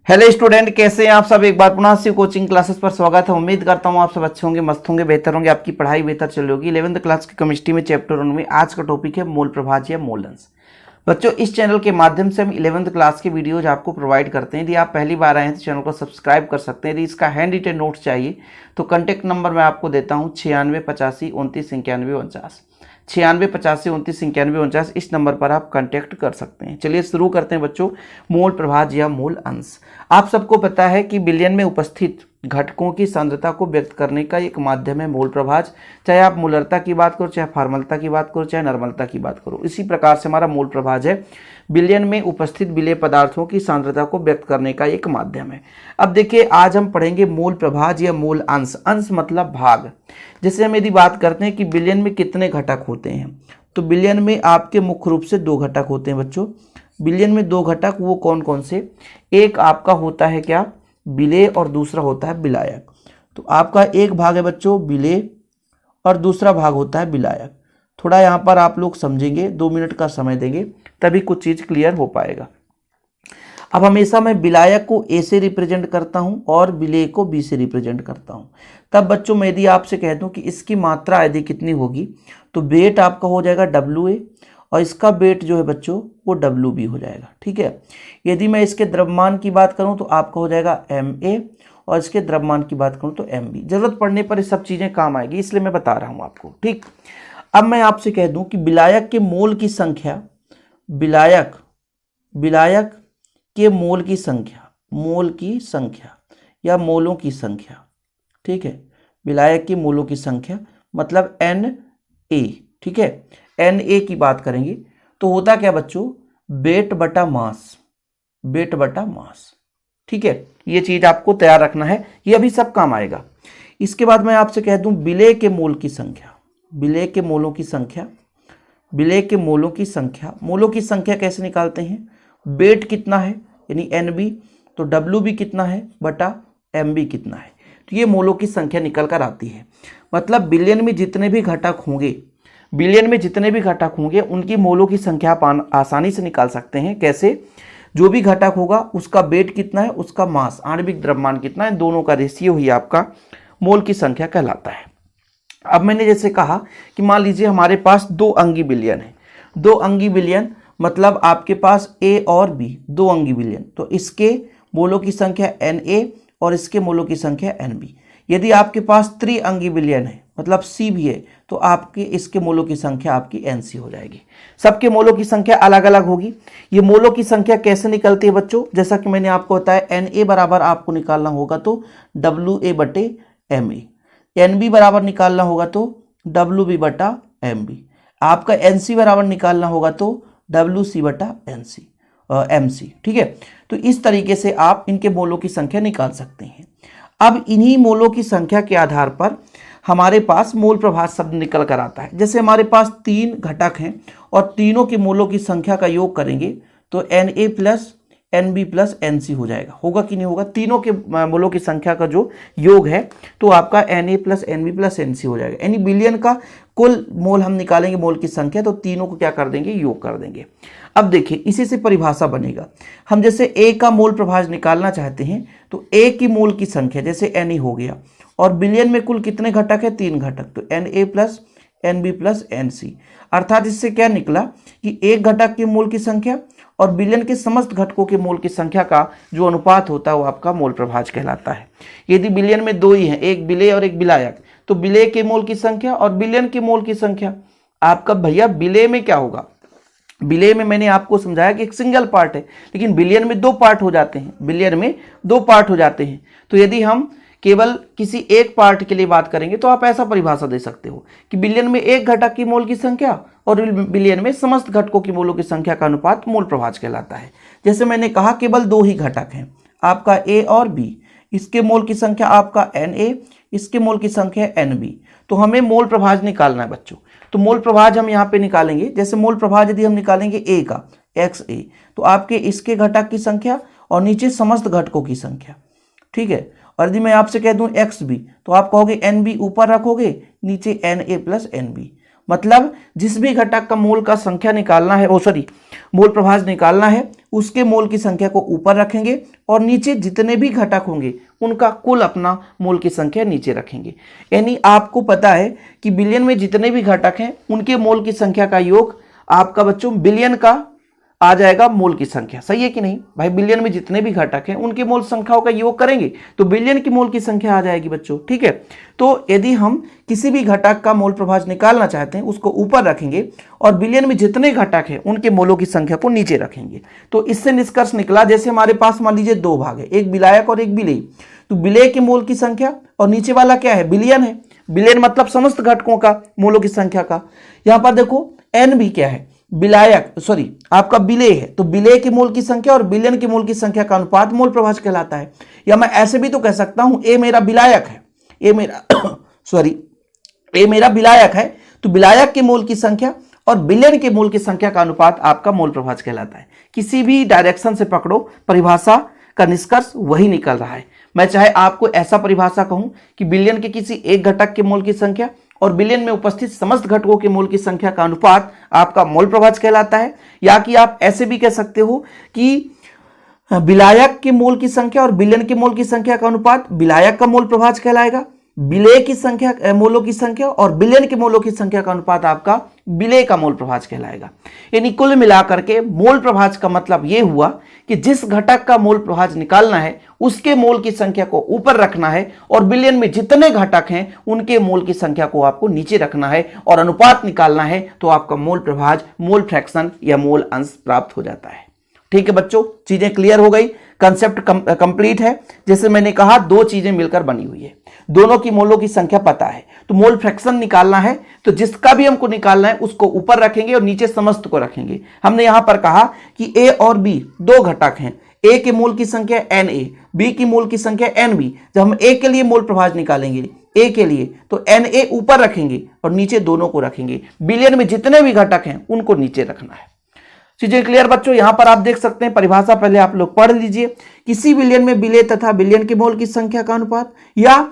Hello student, कैसे हैं आप सब। एक बार पुनः से कोचिंग क्लासेस पर स्वागत है। उम्मीद करता हूं आप सब अच्छे होंगे, मस्त होंगे, बेहतर होंगे, आपकी पढ़ाई बेहतर चल रही होगी। 11th क्लास की केमिस्ट्री में चैप्टर 1 में आज का टॉपिक है मूल प्रभाज्य या मूल अंश। बच्चों, इस चैनल के माध्यम से हम 11th क्लास के वीडियोज आपको प्रोवाइड करते हैं। यदि आप पहली बार आए हैं तो चैनल को सब्सक्राइब कर सकते हैं। यदि इसका हैंड रिटेन नोट्स चाहिए तो कॉन्टैक्ट नंबर मैं आपको देता हूँ 9685299149, 9685299149। इस नंबर पर आप कांटेक्ट कर सकते हैं। चलिए शुरू करते हैं बच्चों, मूल प्रभाज्य या मूल अंश। आप सबको पता है कि बिलियन में उपस्थित घटकों की सांद्रता को व्यक्त करने का एक माध्यम है मूल प्रभाज्य। चाहे आप मूलरता की बात करो, चाहे फॉर्मलता की बात करो, चाहे नॉर्मलता की बात करो, इसी प्रकार से हमारा मूल प्रभाज्य है बिलियन में उपस्थित विलेय पदार्थों की सांद्रता को व्यक्त करने का एक माध्यम है। अब देखिए, आज हम पढ़ेंगे मूल प्रभाज्य या मूल अंश। अंश मतलब भाग। जैसे हम यदि बात करते हैं कि बिलियन में कितने घटक होते हैं, तो बिलियन में आपके मुख्य रूप से 2 घटक होते हैं बच्चों। बिलियन में 2 घटक वो कौन कौन से? एक आपका होता है क्या, विलेय, और दूसरा होता है विलायक। तो आपका एक भाग है बच्चों विलेय और दूसरा भाग होता है विलायक। थोड़ा यहाँ पर आप लोग समझेंगे, 2 मिनट का समय देंगे तभी कुछ चीज़ क्लियर हो पाएगा। अब हमेशा मैं विलायक को ए से रिप्रेजेंट करता हूँ और विलेय को बी से रिप्रेजेंट करता हूँ। तब बच्चों मैं यदि आपसे कह दूँ कि इसकी मात्रा यदि कितनी होगी, तो वेट आपका हो जाएगा WA और इसका वेट जो है बच्चों वो WB हो जाएगा। ठीक है। यदि मैं इसके द्रव्यमान की बात करूं तो आपका हो जाएगा MA और इसके द्रव्यमान की बात करूं तो MB। जरूरत पड़ने पर ये सब चीज़ें काम आएगी, इसलिए मैं बता रहा हूं आपको। ठीक। अब मैं आपसे कह दूं कि विलायक के मोल की संख्या, विलायक के मोल की संख्या या मोलों की संख्या, ठीक है, विलायक के मोलों की संख्या मतलब NA। ठीक है, NA की बात करेंगे तो होता क्या बच्चों, वेट बटा मास। ठीक है, ये चीज आपको तैयार रखना है, ये अभी सब काम आएगा। इसके बाद मैं आपसे कह दूं विलेय के मोल की संख्या, विलेय के मोलों की संख्या कैसे निकालते हैं? वेट कितना है यानी NB, तो WB कितना है बटा MB कितना है, तो ये मोलों की संख्या निकल कर आती है। मतलब बिलियन में जितने भी घटक होंगे उनकी मोलों की संख्या आप आसानी से निकाल सकते हैं। कैसे? जो भी घटक होगा उसका वेट कितना है, उसका मास, आणविक द्रव्यमान कितना है, दोनों का रेशियो ही आपका मोल की संख्या कहलाता है। अब मैंने जैसे कहा कि मान लीजिए हमारे पास 2 अंगी बिलियन है। 2 अंगी बिलियन मतलब आपके पास A और B 2 अंगी बिलियन, तो इसके मोलों की संख्या NA और इसके मोलों की संख्या NB। यदि आपके पास 3 अंगी बिलियन है मतलब C भी है, तो आपके इसके मोलों की संख्या आपकी NC हो जाएगी। सबके मोलों की संख्या अलग अलग होगी। ये मोलों की संख्या कैसे निकलती है बच्चों? जैसा कि मैंने आपको बताया, NA बराबर आपको निकालना होगा तो WA बटे MA, NB बराबर निकालना होगा तो WB बटा MB, आपका NC बराबर निकालना होगा तो WC बटा MC। ठीक है, तो इस तरीके से आप इनके मोलों की संख्या निकाल सकते हैं। अब इन्हीं मोलों की संख्या के आधार पर हमारे पास मूल प्रभाज्य शब्द निकल कर आता है। जैसे हमारे पास 3 घटक हैं और तीनों के मोलों की संख्या का योग करेंगे तो NA plus NB plus NC हो जाएगा। होगा कि नहीं होगा? तीनों के मोलों की संख्या का जो योग है तो आपका NA plus NB plus NC हो जाएगा। यानी बिलियन का कुल मोल हम निकालेंगे, मोल की संख्या, तो तीनों को क्या कर देंगे, योग कर देंगे। अब देखिए, इसी से परिभाषा बनेगा। हम जैसे A का मोल प्रभाज्य निकालना चाहते हैं तो A की मोल की संख्या जैसे Na हो गया, और बिलियन में कुल कितने घटक है? 3 घटक, तो Na plus NB plus NC। अर्थात इससे क्या निकला कि एक घटक के मोल की संख्या और बिलियन के समस्त घटकों के मोल की संख्या का जो अनुपात होता है वो आपका मोल प्रभाज्य कहलाता है। यदि बिलियन में 2 ही हैं, एक विलेय और एक विलायक, तो विलेय के मोल की संख्या और बिलियन के मोल की संख्या आपका, भैया विलेय में क्या होगा? विलेय में मैंने आपको समझाया कि एक सिंगल पार्ट है, लेकिन बिलियन में 2 पार्ट हो जाते हैं। तो यदि हम केवल किसी एक पार्ट के लिए बात करेंगे तो आप ऐसा परिभाषा दे सकते हो कि बिलियन में एक घटक की मोल की संख्या और बिलियन में समस्त घटकों की मोलों की संख्या का अनुपात मूल प्रभाज्य कहलाता है। जैसे मैंने कहा केवल 2 ही घटक हैं, आपका A और B, इसके मोल की संख्या आपका NA, इसके मोल की संख्या NB। तो हमें मोल प्रभाज्य निकालना है बच्चों। तो मोल प्रभाज्य हम यहाँ पे निकालेंगे। जैसे मोल प्रभाज्य यदि हम निकालेंगे A का, XA, तो आपके इसके घटक की संख्या और नीचे समस्त घटकों की संख्या। ठीक है, और यदि मैं आपसे कह दूं XB, तो आप कहोगे NB ऊपर रखोगे, नीचे NA प्लस NB। मतलब जिस भी घटक का मोल का संख्या निकालना है, मोल प्रभाज्य निकालना है, उसके मोल की संख्या को ऊपर रखेंगे और नीचे जितने भी घटक होंगे उनका कुल अपना मोल की संख्या नीचे रखेंगे। यानी आपको पता है कि बिलियन में जितने भी घटक हैं उनके मोल की संख्या का योग आपका बच्चों बिलियन का आ जाएगा मोल की संख्या। सही है कि नहीं भाई? बिलियन में जितने भी घटक हैं उनके मोल संख्याओं का योग करेंगे तो बिलियन की मोल की संख्या आ जाएगी बच्चों। ठीक है, तो यदि हम किसी भी घटक का मोल प्रभाज निकालना चाहते हैं उसको ऊपर रखेंगे और बिलियन में जितने घटक हैं उनके मोलों की संख्या को नीचे रखेंगे। तो इससे निष्कर्ष निकला, जैसे हमारे पास मान लीजिए दो भाग है, एक विलायक और एक विलेय। तो विलेय के मोल की संख्या और नीचे वाला क्या है? बिलियन है। बिलियन मतलब समस्त घटकों का मोलों की संख्या का। यहां पर देखो एन भी क्या है? विलायक आपका विलेय है। तो विलेय के मोल की संख्या और बिलियन के मोल की संख्या का अनुपात मोल प्रभाज कहलाता है। या मैं ऐसे भी तो कह सकता हूं ए मेरा विलायक है, ए मेरा विलायक है, तो विलायक के मोल की संख्या और बिलियन के मोल की संख्या का अनुपात आपका मोल प्रभाज कहलाता है। किसी भी डायरेक्शन से पकड़ो, परिभाषा का निष्कर्ष वही निकल रहा है। मैं चाहे आपको ऐसा परिभाषा कहूं कि बिलियन के किसी एक घटक के मोल की संख्या और बिलियन में उपस्थित समस्त घटकों के मोल की संख्या का अनुपात आपका मोल प्रभाज कहलाता है, या कि आप ऐसे भी कह सकते हो कि विलायक के मोल की संख्या और बिलियन के मोल की संख्या का अनुपात विलायक का मोल प्रभाज कहलाएगा, विलेय की संख्या मोलों की संख्या और बिलियन के मोलों की संख्या का अनुपात आपका विलेय का मोल प्रभाज कहलाएगा। यानी कुल मिलाकर के मोल प्रभाज का मतलब यह हुआ कि जिस घटक का मोल प्रभाज निकालना है उसके मोल की संख्या को ऊपर रखना है और बिलियन में जितने घटक हैं उनके मोल की संख्या को आपको नीचे रखना है और अनुपात निकालना है, तो आपका मोल प्रभाज, मोल फ्रैक्शन या मोल अंश प्राप्त हो जाता है। ठीक है बच्चों, चीजें क्लियर हो गई, कंसेप्ट कंप्लीट है। जैसे मैंने कहा दो चीजें मिलकर बनी हुई है, दोनों की मोलों की संख्या पता है, तो मोल फ्रैक्शन निकालना है तो जिसका भी हमको निकालना है उसको ऊपर रखेंगे और नीचे समस्त को रखेंगे। हमने यहां पर कहा कि ए और बी दो घटक हैं, ए के मोल की संख्या एन ए, बी की मोल की संख्या एन बी। जब हम ए के लिए मोल प्रभाज निकालेंगे ए के लिए तो एन ए ऊपर रखेंगे और नीचे दोनों को रखेंगे। बिलियन में जितने भी घटक हैं उनको नीचे रखना है। चीजें क्लियर बच्चों? यहां पर आप देख सकते हैं परिभाषा पहले आप लोग पढ़ लीजिए। किसी बिलियन में विलेय तथा बिलियन के मोल की संख्या का अनुपात या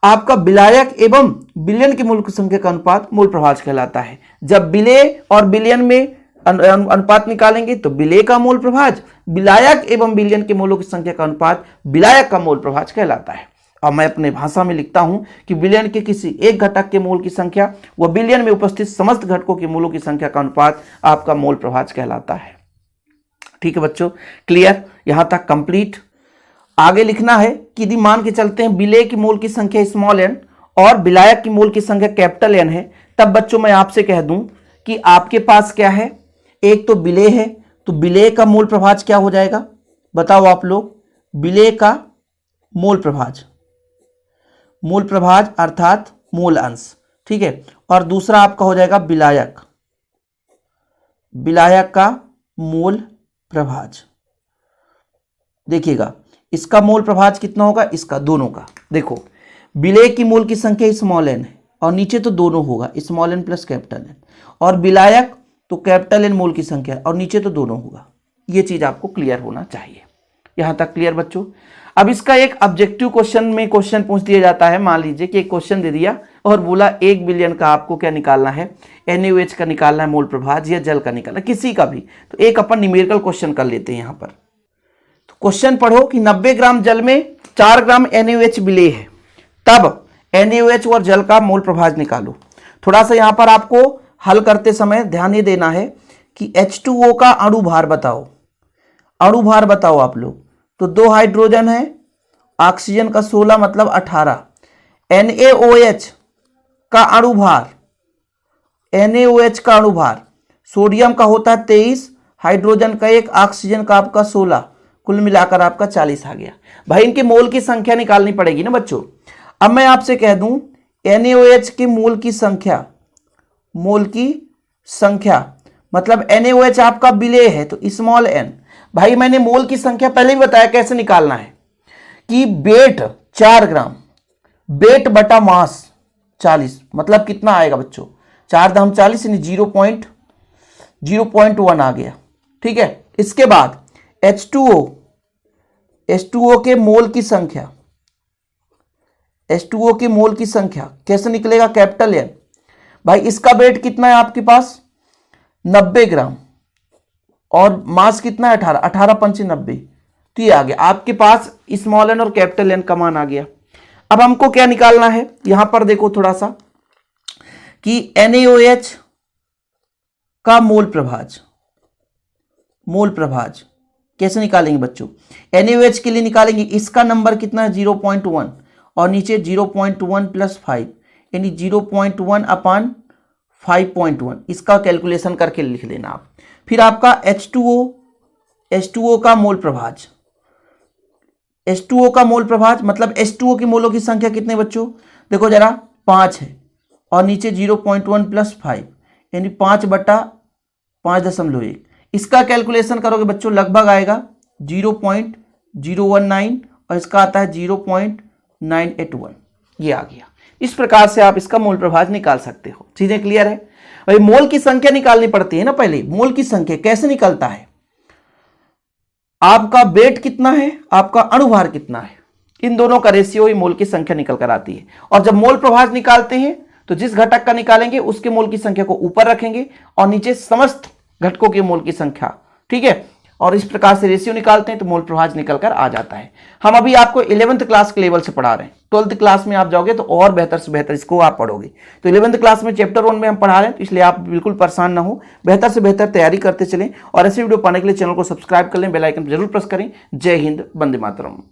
आपका विलायक एवं बिलियन के मोल की संख्या का अनुपात मोल प्रभाज कहलाता है। जब विलेय और बिलियन में अनुपात निकालेंगे तो विलेय का मोल प्रभाज, विलायक एवं बिलियन के मोलों की संख्या का अनुपात विलायक का मोल प्रभाज कहलाता है। अब मैं अपने भाषा में लिखता हूं कि बिलियन के किसी एक घटक के मोल की संख्या व बिलियन में उपस्थित समस्त घटकों के मोलों की संख्या का अनुपात आपका मोल प्रभाज कहलाता है। ठीक है बच्चों, क्लियर? यहां तक कंप्लीट। आगे लिखना है कि यदि मान के चलते हैं विलेय की मोल की संख्या स्मॉल एन और विलायक की मोल की संख्या कैपिटल एन है, तब बच्चों मैं आपसे कह दूं कि आपके पास क्या है? एक तो विलेय है, तो विलेय का मोल प्रभाज क्या हो जाएगा? बताओ आप लोग। विलेय का मोल प्रभाज, मोल प्रभाज अर्थात मोल अंश। ठीक है, और दूसरा आपका हो जाएगा विलायक, विलायक का मोल प्रभाज। देखिएगा इसका मोल प्रभाज कितना होगा, इसका दोनों का। देखो विलेय की मोल की संख्या स्मॉल एन है और नीचे तो दोनों होगा small N plus capital N, और विलायक तो कैपिटल एन मोल की संख्या और नीचे तो दोनों होगा। ये चीज आपको क्लियर होना चाहिए। यहां तक क्लियर बच्चों? अब इसका एक ऑब्जेक्टिव क्वेश्चन में क्वेश्चन पूछ दिया जाता है। मान लीजिए कि एक क्वेश्चन दे दिया और बोला 1 बिलियन का आपको क्या निकालना है? NaOH का निकालना है मोल प्रभाज या जल का निकालना, किसी का भी। तो एक अपन न्यूमेरिकल क्वेश्चन कर लेते हैं यहां पर। तो क्वेश्चन पढ़ो कि 90 ग्राम जल में 4 ग्राम NaOH विलेय है, तब NaOH और जल का मोल प्रभाज निकालो। थोड़ा सा यहां पर आपको हल करते समय ध्यान ये देना है कि H2O का अणु भार बताओ, अणु भार बताओ आप लोग। तो 2 हाइड्रोजन है, ऑक्सीजन का 16 मतलब 18। NaOH का अणु भार, NaOH का अणु भार सोडियम का होता है 23, हाइड्रोजन का 1, ऑक्सीजन का आपका 16, कुल मिलाकर आपका 40 आ गया। भाई इनके मोल की संख्या निकालनी पड़ेगी ना बच्चों। अब मैं आपसे कह दूं NaOH की मोल की संख्या, मोल की संख्या मतलब NaOH आपका विलेय है तो स्मॉल n। भाई मैंने मोल की संख्या पहले ही बताया कैसे निकालना है कि वेट 4 ग्राम, वेट बटा मास 40, मतलब कितना आएगा बच्चों? 4 दाम 40 यानी 0.1 आ गया। ठीक है, इसके बाद H2O के मोल की संख्या, H2O के मोल की संख्या कैसे निकलेगा? Capital N। भाई इसका वेट कितना है आपके पास? 90 ग्राम और मास कितना है 18, 18 पंचे 90, तो ये आ गया आपके पास स्मॉल एन और कैपिटल एन का मान आ गया। अब हमको क्या निकालना है, यहां पर देखो थोड़ा सा कि NaOH का मोल प्रभाज कैसे निकालेंगे बच्चों। NaOH के लिए निकालेंगे, इसका नंबर कितना है 0.1 और नीचे 0.1 प्लस 5 यानी 0.1 अपान 5.1, इसका कैलकुलेशन करके लिख लेना आप। फिर आपका H2O का मोल प्रभाज, H2O का मोल प्रभाज मतलब H2O की मोलों की संख्या कितने बच्चों, देखो जरा 5 है और नीचे 0.1 प्लस 5 यानी 5/5.1, इसका कैलकुलेशन करोगे बच्चों लगभग आएगा 0.019 और इसका आता है 0.981, ये आ गया। इस प्रकार से आप इसका मोल प्रभाज निकाल सकते हो। चीजें क्लियर है भाई। मोल की संख्या निकालनी पड़ती है ना, पहले मोल की संख्या कैसे निकलता है, आपका वेट कितना है, आपका अणुभार कितना है, इन दोनों का रेशियो ही मोल की संख्या निकल कर आती है। और जब मोल प्रभाज निकालते हैं तो जिस घटक का निकालेंगे उसके मोल की संख्या को ऊपर रखेंगे और नीचे समस्त घटकों के मोल की संख्या, ठीक है, और इस प्रकार से रेशियो निकालते हैं तो मोल प्रभाज निकल कर आ जाता है। हम अभी आपको 11th क्लास के लेवल से पढ़ा रहे हैं, 12th क्लास में आप जाओगे तो और बेहतर से बेहतर इसको आप पढ़ोगे। तो 11th क्लास में चैप्टर 1 में हम पढ़ा रहे हैं, तो इसलिए आप बिल्कुल परेशान ना हो, बेहतर से बेहतर तैयारी करते चलें और ऐसे वीडियो पाने के लिए चैनल को सब्सक्राइब कर लें, बेल आइकन जरूर प्रेस करें। जय हिंद, वंदे मातरम।